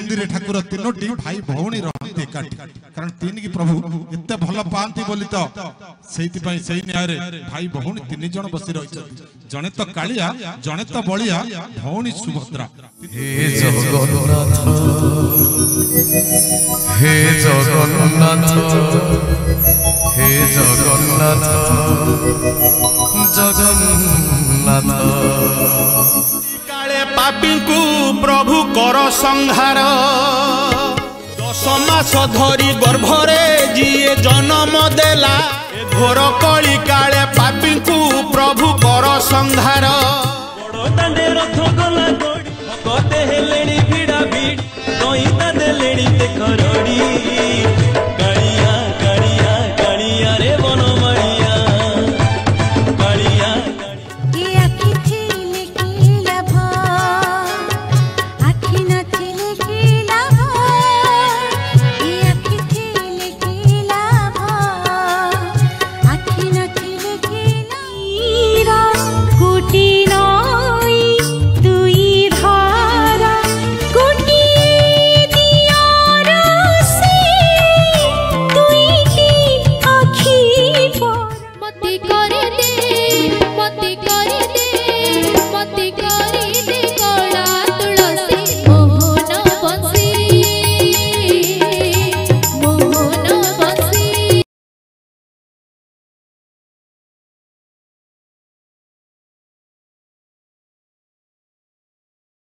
मंदिर ठाकुर तीनोटी भाई भौणी रहते एकाठी कारण तीन की प्रभु एते भल पाती बोली तो से न्याय भाई भौणी तीन जन बसी रही जने तो कालिया जने तो बलिया भौणी सुभद्रा। हे जगन्नाथ हे जगन्नाथ हे जगन्नाथ जगन्नाथ काले पापी को प्रभु कर संहार 10 मास धरी गर्भरे जिए जन्म देला घोर कली काले पापी को प्रभु कर संहार रथ गला गोड़ी भगते हेलेणी भिड़ा भिड़ दईता देलेणी देखरड़ी कालिया कालिया कालिया रे बनमरिया कालिया ये आखि थिले की लाभ आखि नथिले की लाभ ये आखि थिले की लाभ आखि नथिले की लाभ कोटी नई दुई धारा कोटी दियार से दुईटी आखि पर मते करे